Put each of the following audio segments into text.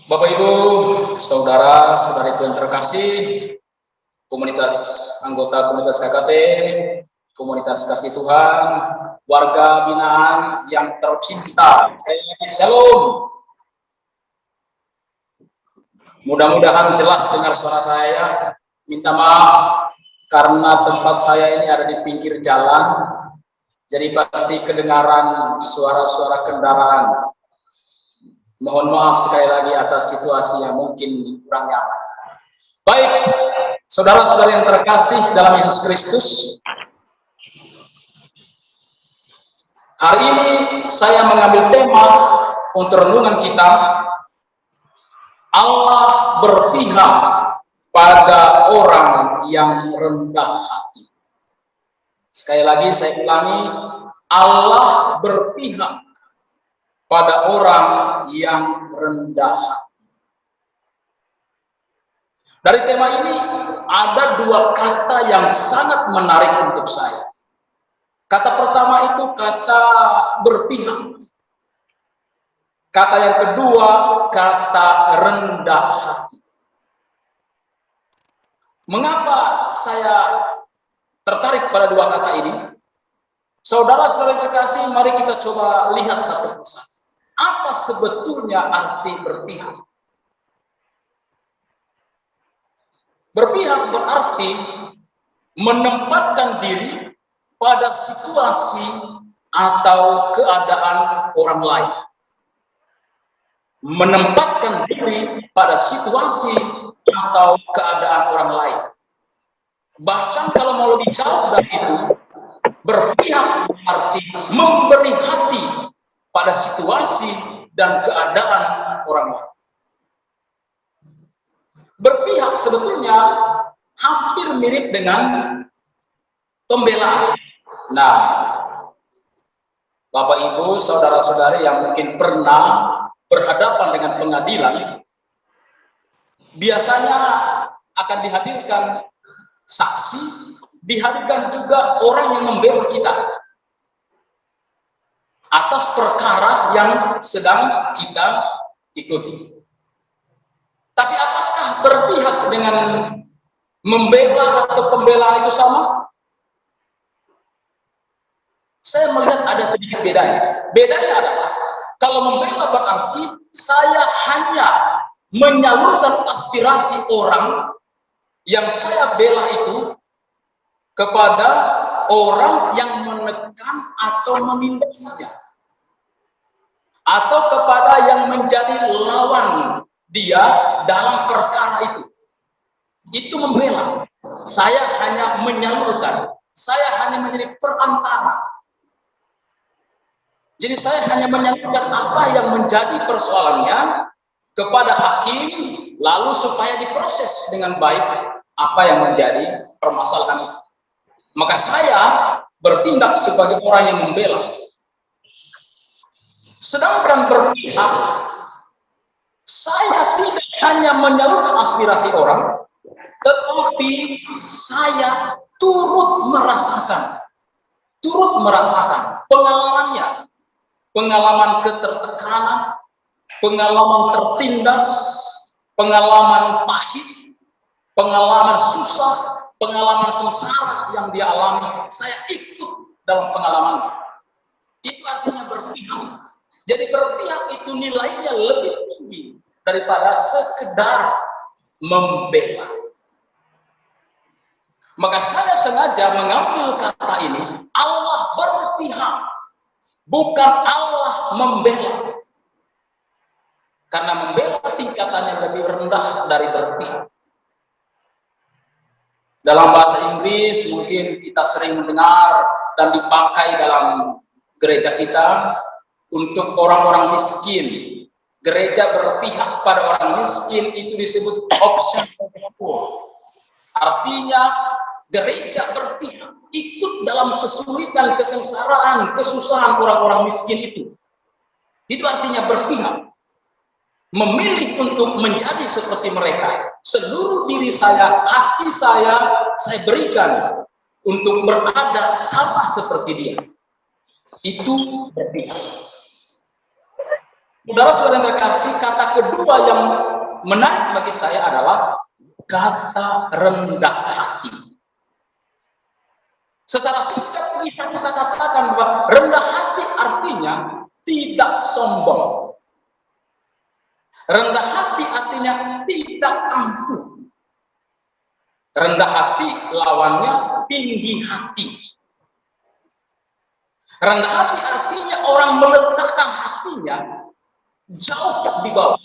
Bapak Ibu, saudara-saudariku yang terkasih, komunitas anggota komunitas KKT, komunitas kasih Tuhan, warga binaan yang tercinta, Shalom. Mudah-mudahan jelas dengar suara saya. Minta maaf karena tempat saya ini ada di pinggir jalan, jadi pasti kedengaran suara-suara kendaraan. Mohon maaf sekali lagi atas situasi yang mungkin kurang nyaman. Baik, saudara-saudara yang terkasih dalam Yesus Kristus, hari ini saya mengambil tema untuk renungan kita, Allah berpihak pada orang yang rendah hati. Sekali lagi saya ulangi, Allah berpihak pada orang yang rendah hati. Dari tema ini ada dua kata yang sangat menarik untuk saya. Kata pertama itu kata berpihak. Kata yang kedua kata rendah hati. Mengapa saya tertarik pada dua kata ini? Saudara-saudara yang terkasih, mari kita coba lihat satu persatu. Apa sebetulnya arti berpihak? Berpihak berarti menempatkan diri pada situasi atau keadaan orang lain. Menempatkan diri pada situasi atau keadaan orang lain. Bahkan kalau mau lebih jauh dari itu, berpihak berarti memberi hati pada situasi dan keadaan orang lain. Berpihak sebetulnya hampir mirip dengan pembelaan. Nah, Bapak Ibu, saudara-saudari yang mungkin pernah berhadapan dengan pengadilan, biasanya akan dihadirkan saksi, dihadirkan juga orang yang membela kita atas perkara yang sedang kita ikuti. Tapi apakah berpihak dengan membela atau pembelaan itu sama? Saya melihat ada sedikit bedanya. Bedanya adalah kalau membela berarti saya hanya menyalurkan aspirasi orang yang saya bela itu kepada orang yang menekan atau menindasnya, atau kepada yang menjadi lawan dia dalam perkara itu. Itu membela. Saya hanya menyalurkan, saya hanya menjadi perantara. Jadi saya hanya menyalurkan apa yang menjadi persoalannya kepada hakim, lalu supaya diproses dengan baik apa yang menjadi permasalahan itu. Maka saya bertindak sebagai orang yang membela. Sedangkan berpihak, saya tidak hanya menyalurkan aspirasi orang, tetapi saya turut merasakan pengalamannya, pengalaman ketertekanan, pengalaman tertindas, pengalaman pahit, pengalaman susah, pengalaman sengsara yang dia alami. Saya ikut dalam pengalaman. Itu artinya berpihak. Jadi berpihak itu nilainya lebih tinggi daripada sekedar membela. Maka saya sengaja mengambil kata ini, Allah berpihak, bukan Allah membela. Karena membela tingkatannya lebih rendah dari berpihak. Dalam bahasa Inggris mungkin kita sering mendengar dan dipakai dalam gereja kita untuk orang-orang miskin. Gereja berpihak pada orang miskin itu disebut option for the poor. Artinya gereja berpihak, ikut dalam kesulitan, kesengsaraan, kesusahan orang-orang miskin itu. Itu artinya berpihak. Memilih untuk menjadi seperti mereka. Seluruh diri saya, hati saya berikan untuk berada sama seperti dia. Itu berpihak. Saudara-saudara yang terkasih, kata kedua yang menarik bagi saya adalah kata rendah hati. Secara singkat bisa kita katakan bahwa rendah hati artinya tidak sombong. Rendah hati artinya tidak angkuh. Rendah hati lawannya tinggi hati. Rendah hati artinya orang meletakkan hatinya jauh di bawah.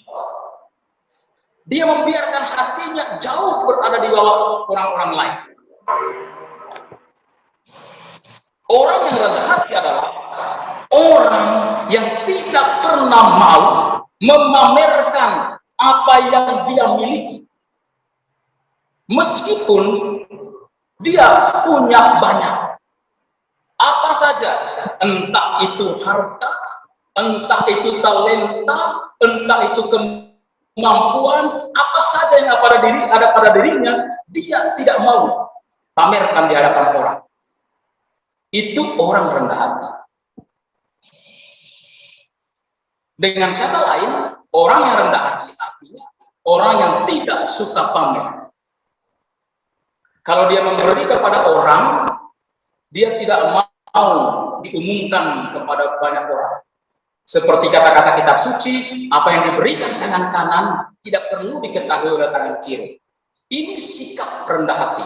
Dia membiarkan hatinya jauh berada di bawah orang-orang lain. Orang yang rendah hati adalah orang yang tidak pernah mau memamerkan apa yang dia miliki. Meskipun dia punya banyak. Apa saja, entah itu harta, entah itu talenta, entah itu kemampuan, apa saja yang ada pada dirinya, dia tidak mau pamerkan di hadapan orang. Itu orang rendah hati. Dengan kata lain, orang yang rendah hati artinya orang yang tidak suka pamer. Kalau dia memberi kepada orang, dia tidak mau diumumkan kepada banyak orang. Seperti kata-kata kitab suci, apa yang diberikan tangan kanan tidak perlu diketahui oleh tangan kiri. Ini sikap rendah hati.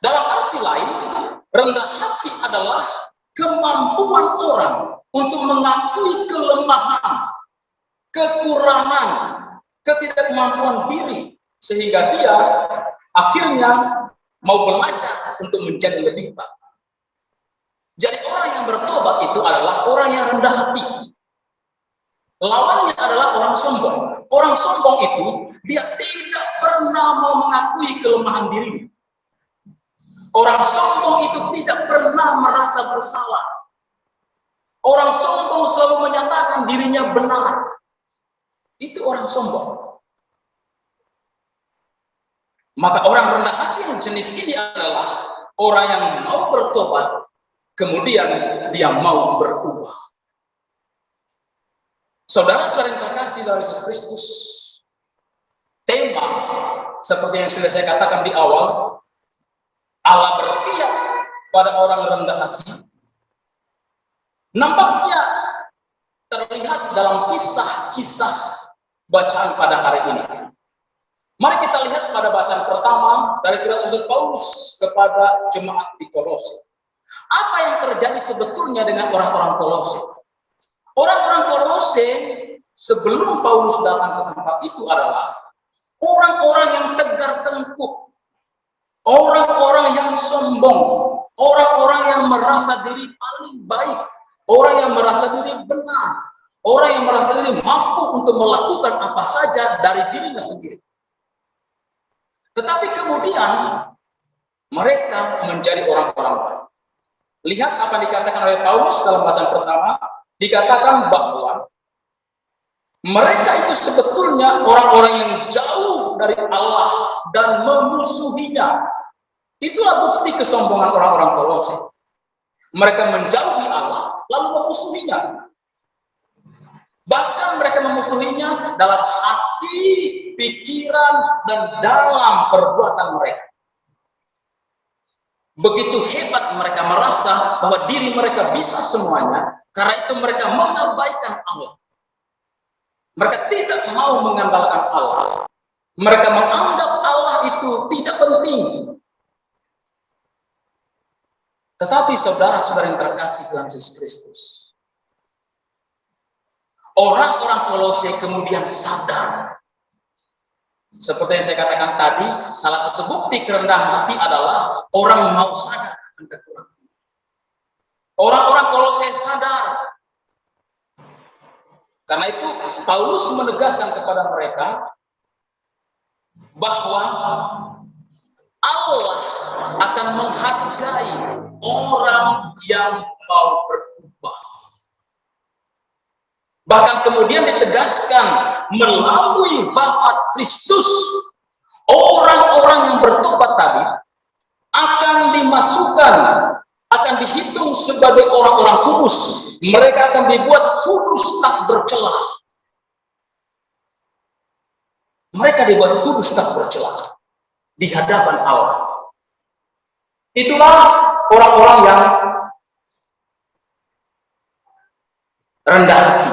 Dalam arti lain, rendah hati adalah kemampuan orang untuk mengakui kelemahan, kekurangan, ketidakmampuan diri, sehingga dia akhirnya mau belajar untuk menjadi lebih baik. Jadi orang yang bertobat itu adalah orang yang rendah hati. Lawannya adalah orang sombong. Orang sombong itu dia tidak pernah mau mengakui kelemahan dirinya. Orang sombong itu tidak pernah merasa bersalah. Orang sombong selalu menyatakan dirinya benar. Itu orang sombong. Maka orang rendah hati yang jenis ini adalah orang yang mau bertobat, kemudian dia mau berubah. Saudara-saudara yang terkasih dalam Yesus Kristus, tema seperti yang sudah saya katakan di awal, Allah berpihak pada orang rendah hati, nampaknya terlihat dalam kisah-kisah bacaan pada hari ini. Mari kita lihat pada bacaan pertama dari surat Rasul Paulus kepada jemaat di Kolose. Apa yang terjadi sebetulnya dengan orang-orang Kolose? Orang-orang Kolose sebelum Paulus datang ke tempat itu adalah orang-orang yang tegar tengkuk, orang-orang yang sombong, orang-orang yang merasa diri paling baik, orang yang merasa diri benar, orang yang merasa diri mampu untuk melakukan apa saja dari dirinya sendiri. Tetapi kemudian mereka menjadi orang-orang baik. Lihat apa dikatakan oleh Paulus dalam bacaan pertama, dikatakan bahwa mereka itu sebetulnya orang-orang yang jauh dari Allah dan memusuhinya. Itulah bukti kesombongan orang-orang Kolose. Mereka menjauhi Allah lalu memusuhinya. Bahkan mereka memusuhinya dalam hati, pikiran, dan dalam perbuatan mereka. Begitu hebat mereka merasa bahwa diri mereka bisa semuanya, karena itu mereka mengabaikan Allah. Mereka tidak mau mengandalkan Allah. Mereka menganggap Allah itu tidak penting. Tetapi saudara-saudara yang terkasih dalam Yesus Kristus, orang-orang Kolose kemudian sadar. Seperti yang saya katakan tadi, salah satu bukti kerendahan hati adalah orang mau sadar akan kekurangan. Orang-orang Kolose sadar. Karena itu Paulus menegaskan kepada mereka bahwa Allah akan menghargai orang yang mau berubah. Bahkan kemudian ditegaskan melalui wafat Kristus, orang-orang yang bertobat tadi akan dimasukkan, akan dihitung sebagai orang-orang kudus mereka akan dibuat kudus tak bercela. Mereka dibuat kudus tak bercela di hadapan Allah. Itulah orang-orang yang rendah hati.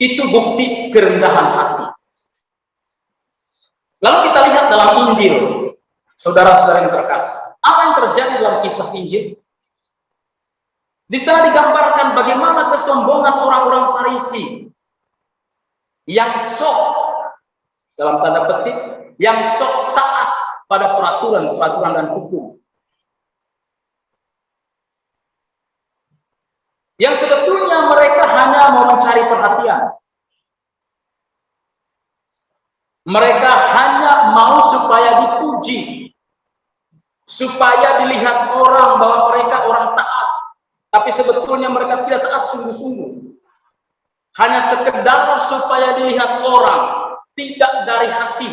Itu bukti kerendahan hati. Lalu kita lihat dalam Injil, saudara-saudara yang terkasih, apa yang terjadi dalam kisah Injil? Di sana digambarkan bagaimana kesombongan orang-orang Farisi yang sok, dalam tanda petik, yang sok taat pada peraturan dan hukum. Yang sebetulnya mereka hanya mau mencari perhatian. Mereka hanya mau supaya dipuji, supaya dilihat orang bahwa mereka orang taat. Tapi sebetulnya mereka tidak taat sungguh-sungguh. Hanya sekedar supaya dilihat orang, tidak dari hati.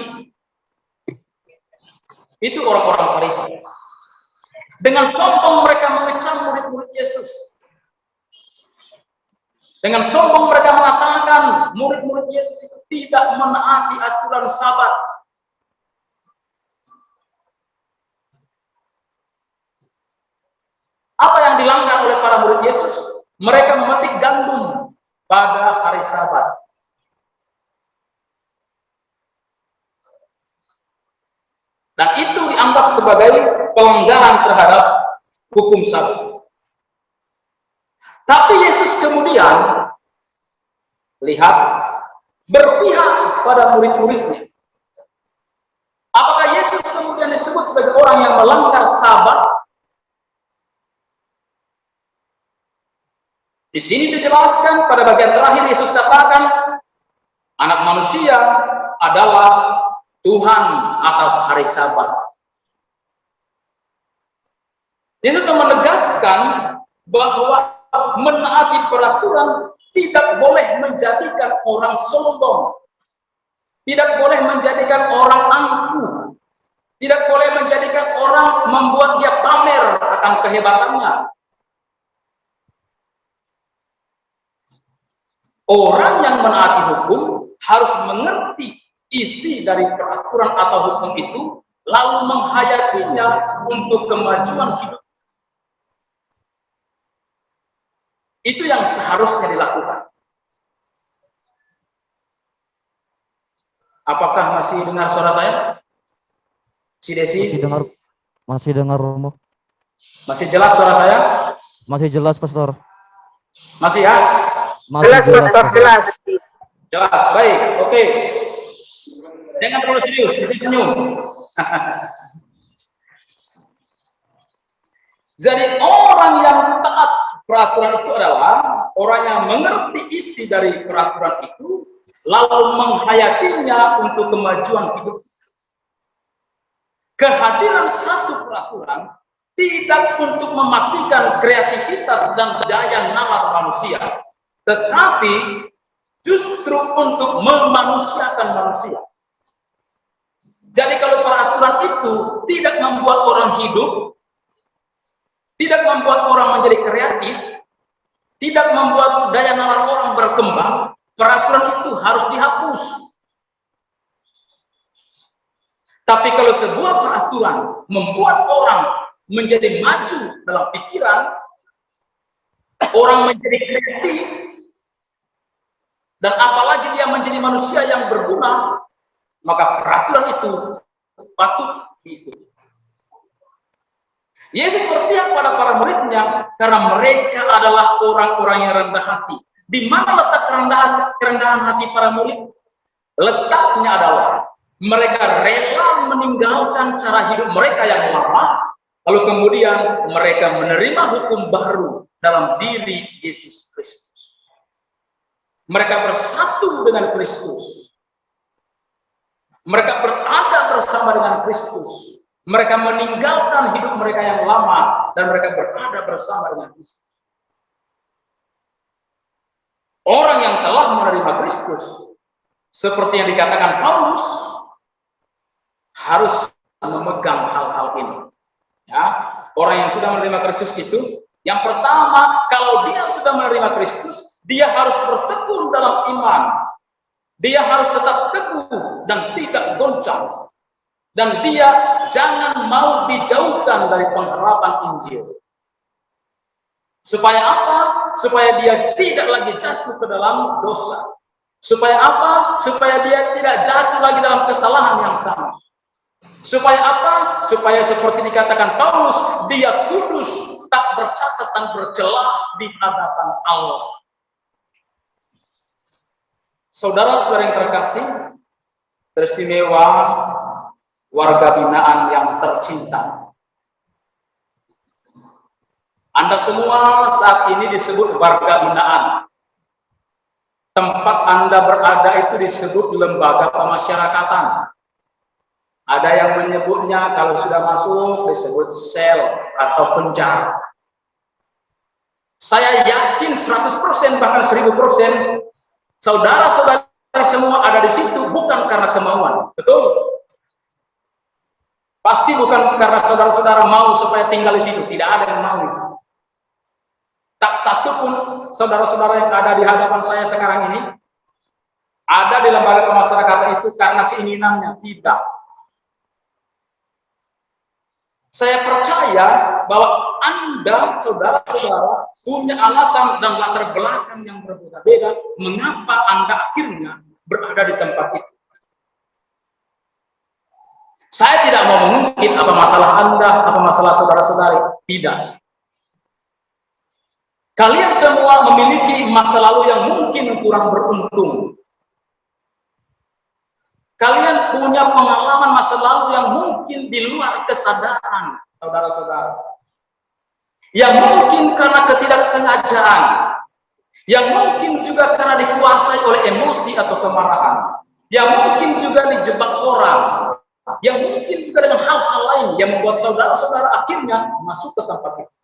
Itu orang-orang Farisi. Dengan sombong mereka mengecam murid-murid Yesus. Dengan sombong mereka mengatakan murid-murid Yesus itu tidak menaati aturan Sabat. Apa yang dilanggar oleh para murid Yesus? Mereka memetik gandum pada hari Sabat. Dan itu dianggap sebagai pelanggaran terhadap hukum Sabat. Tapi Yesus kemudian lihat berpihak pada murid-muridnya. Apakah Yesus kemudian disebut sebagai orang yang melanggar Sabat? Di sini dijelaskan pada bagian terakhir Yesus katakan anak manusia adalah Tuhan atas hari Sabat. Yesus menegaskan bahwa menaati peraturan tidak boleh menjadikan orang sombong, tidak boleh menjadikan orang angkuh, tidak boleh menjadikan orang membuat dia pamer akan kehebatannya. Orang yang menaati hukum harus mengerti isi dari peraturan atau hukum itu, lalu menghayatinya untuk kemajuan hidup. Itu yang seharusnya dilakukan. Apakah masih dengar suara saya? Si Desi? Masih dengar Romo. Masih jelas suara saya? Masih jelas, Pastor. Masih ya? Masih jelas, Pastor, jelas. Jelas, baik, oke. Jangan terlalu serius, bisa senyum. Jadi orang yang taat peraturan itu adalah orang yang mengerti isi dari peraturan itu, lalu menghayatinya untuk kemajuan hidup. Kehadiran satu peraturan tidak untuk mematikan kreativitas dan daya nalar manusia, tetapi justru untuk memanusiakan manusia. Jadi kalau peraturan itu tidak membuat orang hidup, tidak membuat orang menjadi kreatif, tidak membuat daya nalar orang berkembang, peraturan itu harus dihapus. Tapi kalau sebuah peraturan membuat orang menjadi maju dalam pikiran, orang menjadi kreatif, dan apalagi dia menjadi manusia yang berguna, maka peraturan itu patut diikuti. Yesus berpihak pada para muridnya karena mereka adalah orang-orang yang rendah hati. Di mana letak kerendahan hati para murid? Letaknya adalah mereka rela meninggalkan cara hidup mereka yang lama, lalu kemudian mereka menerima hukum baru dalam diri Yesus Kristus. Mereka bersatu dengan Kristus. Mereka berada bersama dengan Kristus. Mereka meninggalkan hidup mereka yang lama dan mereka berada bersama dengan Kristus. Orang yang telah menerima Kristus, seperti yang dikatakan Paulus, harus memegang hal-hal ini. Ya, orang yang sudah menerima Kristus itu Yang pertama, kalau dia sudah menerima Kristus, dia harus bertekun dalam iman. Dia harus tetap teguh dan tidak goncang. Dan dia jangan mau dijauhkan dari pengharapan Injil. Supaya apa? Supaya dia tidak lagi jatuh ke dalam dosa. Supaya apa? Supaya dia tidak jatuh lagi dalam kesalahan yang sama. Supaya apa? Supaya seperti dikatakan Paulus, dia kudus, tak bercacat dan bercelah di hadapan Allah. Saudara-saudara yang terkasih, teristimewa warga binaan yang tercinta. Anda semua saat ini disebut warga binaan. Tempat Anda berada itu disebut lembaga pemasyarakatan. Ada yang menyebutnya kalau sudah masuk disebut sel atau penjara. Saya yakin 100% bahkan 1000% saudara-saudara semua ada di situ bukan karena kemauan. Betul? Pasti bukan karena saudara-saudara mau supaya tinggal di situ. Tidak ada yang mau. Tak satu pun saudara-saudara yang ada di hadapan saya sekarang ini ada di lembaga pemasyarakatan itu karena keinginannya. Tidak. Saya percaya bahwa Anda, saudara-saudara, punya alasan dan latar belakang yang berbeda-beda mengapa Anda akhirnya berada di tempat itu. Saya tidak mau mengungkit apa masalah Anda, apa masalah saudara-saudari. Tidak. Kalian semua memiliki masa lalu yang mungkin kurang beruntung. Kalian punya pengalaman masa lalu yang mungkin di luar kesadaran, saudara-saudara. Yang mungkin karena ketidaksengajaan. Yang mungkin juga karena dikuasai oleh emosi atau kemarahan. Yang mungkin juga dijebak orang. Yang mungkin juga dengan hal-hal lain yang membuat saudara-saudara akhirnya masuk ke tempat itu.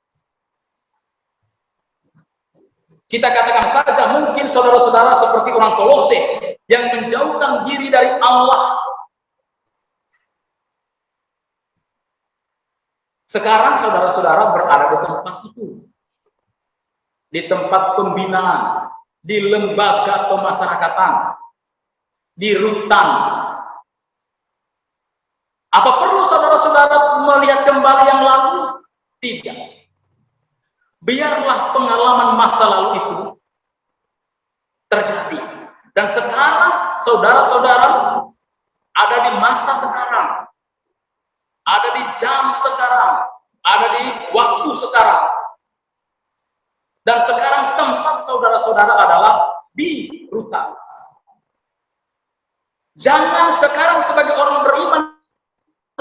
Kita katakan saja mungkin saudara-saudara seperti orang Kolose yang menjauhkan diri dari Allah. Sekarang saudara-saudara berada di tempat itu. Di tempat pembinaan, di lembaga pemasyarakatan, di rutan. Apa perlu saudara-saudara melihat kembali yang lalu? Tidak. Biarlah pengalaman masa lalu itu terjadi. Dan sekarang saudara-saudara ada di masa sekarang. Ada di jam sekarang. Ada di waktu sekarang. Dan sekarang tempat saudara-saudara adalah di rutan. Jangan sekarang sebagai orang beriman,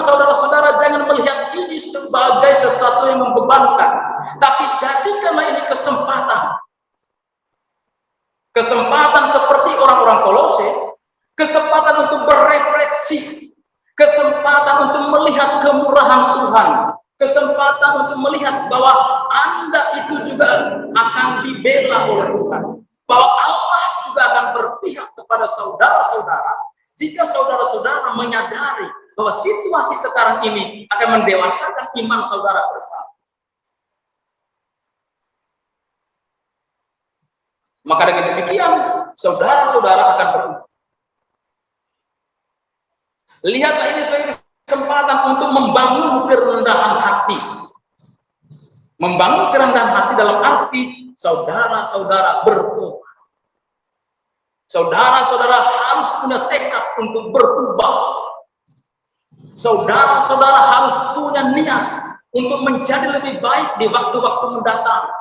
saudara-saudara jangan melihat ini sebagai sesuatu yang membebankan. Tapi jadikanlah ini kesempatan. Kesempatan seperti orang-orang Kolose, kesempatan untuk berefleksi, kesempatan untuk melihat kemurahan Tuhan, kesempatan untuk melihat bahwa Anda itu juga akan dibela oleh Tuhan, bahwa Allah juga akan berpihak kepada saudara-saudara jika saudara-saudara menyadari bahwa situasi sekarang ini akan mendewasakan iman saudara bersama. Maka dengan demikian, saudara-saudara akan berubah. Lihatlah ini sebagai kesempatan untuk membangun kerendahan hati. Membangun kerendahan hati dalam arti saudara-saudara bertobat. Saudara-saudara harus punya tekad untuk berubah. Saudara-saudara harus punya niat untuk menjadi lebih baik di waktu-waktu mendatang.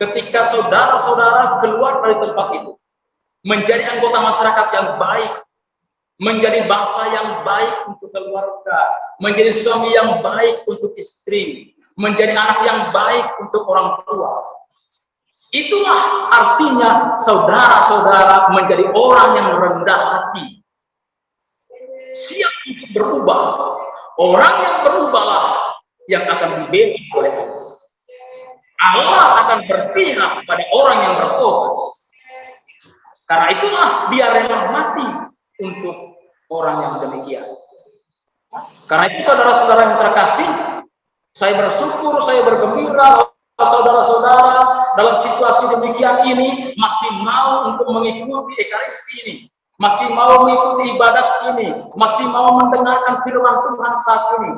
Ketika saudara-saudara keluar dari tempat itu, menjadi anggota masyarakat yang baik, menjadi bapak yang baik untuk keluarga, menjadi suami yang baik untuk istri, menjadi anak yang baik untuk orang tua. Itulah artinya saudara-saudara menjadi orang yang rendah hati, siap untuk berubah. Orang yang berubahlah yang akan dibela oleh Allah. Allah akan berpihak pada orang yang bertobat. Karena itulah dia rela mati untuk orang yang demikian. Karena itu saudara-saudara yang terkasih, saya bersyukur, saya bergembira saudara-saudara dalam situasi demikian ini masih mau untuk mengikuti Ekaristi ini, masih mau mengikuti ibadat ini, masih mau mendengarkan firman Tuhan saat ini,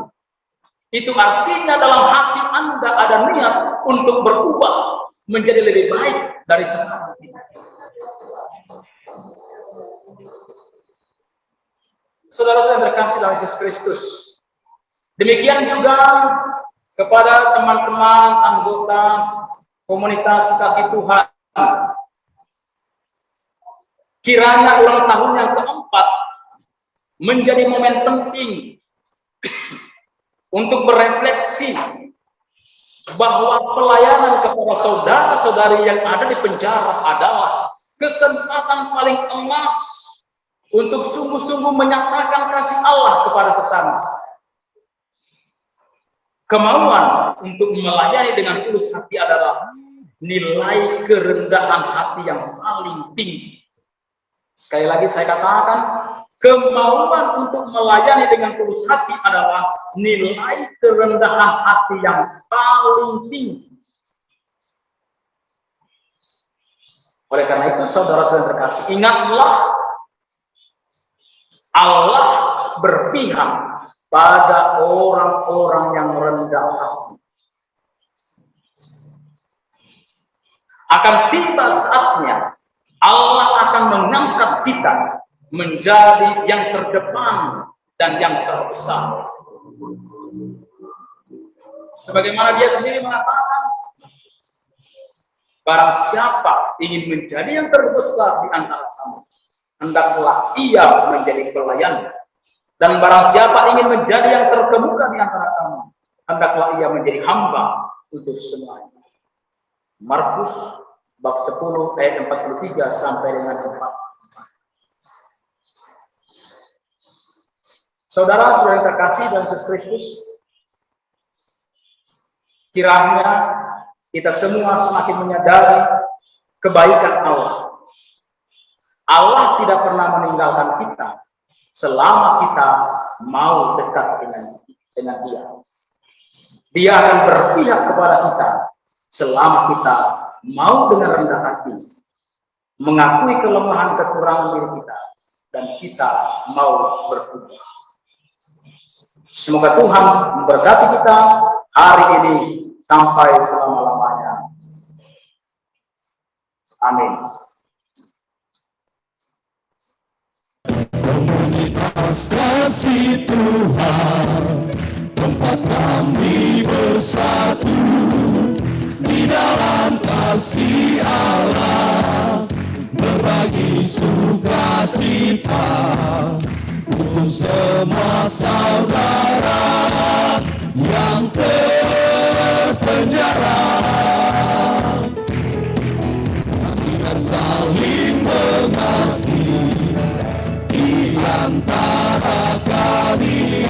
itu artinya dalam hati Anda ada niat untuk berubah menjadi lebih baik dari sekarang ini. Saudara-saudara terkasih dalam Yesus Kristus, demikian juga kepada teman-teman anggota komunitas kasih Tuhan, kiranya ulang tahun yang keempat menjadi momen penting untuk berefleksi bahwa pelayanan kepada saudara-saudari yang ada di penjara adalah kesempatan paling emas untuk sungguh-sungguh menyatakan kasih Allah kepada sesama. Kemauan untuk melayani dengan tulus hati adalah nilai kerendahan hati yang paling tinggi. Sekali lagi saya katakan, kemauan untuk melayani dengan tulus hati adalah nilai kerendahan hati yang paling tinggi. Oleh karena itu, saudara-saudara terkasih, ingatlah Allah berpihak pada orang-orang yang rendah hati. Akan tiba saatnya Allah akan mengangkat kita menjadi yang terdepan dan yang terbesar. Sebagaimana dia sendiri mengatakan, barang siapa ingin menjadi yang terbesar di antara kamu, hendaklah ia menjadi pelayan. Dan barang siapa ingin menjadi yang terkemuka di antara kamu, hendaklah ia menjadi hamba untuk semuanya. Markus bab 10 ayat 43 sampai dengan 4. Saudara-saudara terkasih dalam Yesus Kristus, kiranya kita semua semakin menyadari kebaikan Allah. Allah tidak pernah meninggalkan kita selama kita mau dekat dengan Dia. Dia akan berpihak kepada kita selama kita mau dengan rendah hati mengakui kelemahan kekurangan diri kita dan kita mau berubah. Semoga Tuhan memberkati kita hari ini sampai selama-lamanya. Amin. Komunitas kasih Tuhan, tempat kami bersatu di dalam kasih Allah, berbagi sukacita untuk semua saudara yang terpenjara. Kasih dan saling mengasihi di antara kami,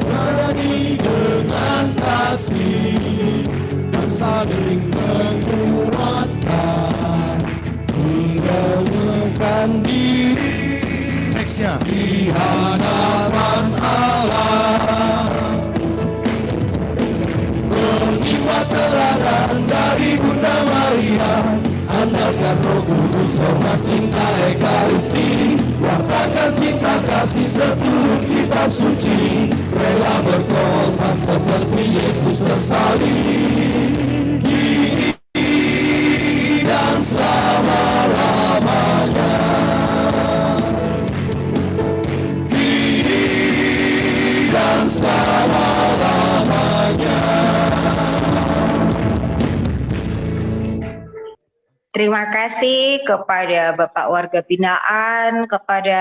menjadi dengan kasih dan saling menguatkan, menggabungkan diri di hadapan Allah. Mengimat teladan dari Bunda Maria, andalkan Roh Kudus, hormat cinta Ekaristi, wartakan cinta kasih seturut kitab suci, rela berkorban seperti Yesus tersalib, kini dan selama-lamanya, kini dan selama-lamanya. Terima kasih kepada Bapak Warga Binaan, kepada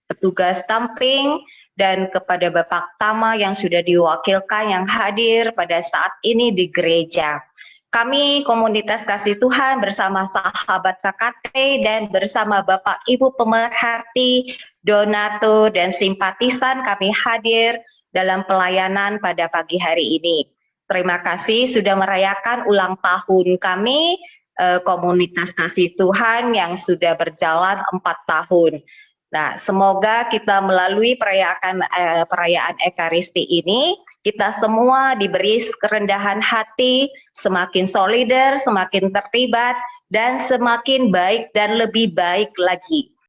petugas Tamping, dan kepada Bapak Tama yang sudah diwakilkan yang hadir pada saat ini di gereja. Kami komunitas kasih Tuhan bersama sahabat KKT dan bersama Bapak Ibu pemerhati, donatur, dan simpatisan kami hadir dalam pelayanan pada pagi hari ini. Terima kasih sudah merayakan ulang tahun kami, komunitas kasih Tuhan yang sudah berjalan 4 tahun. Nah, semoga kita melalui perayaan Ekaristi ini, kita semua diberi kerendahan hati, semakin solider, semakin terlibat, dan semakin baik dan lebih baik lagi.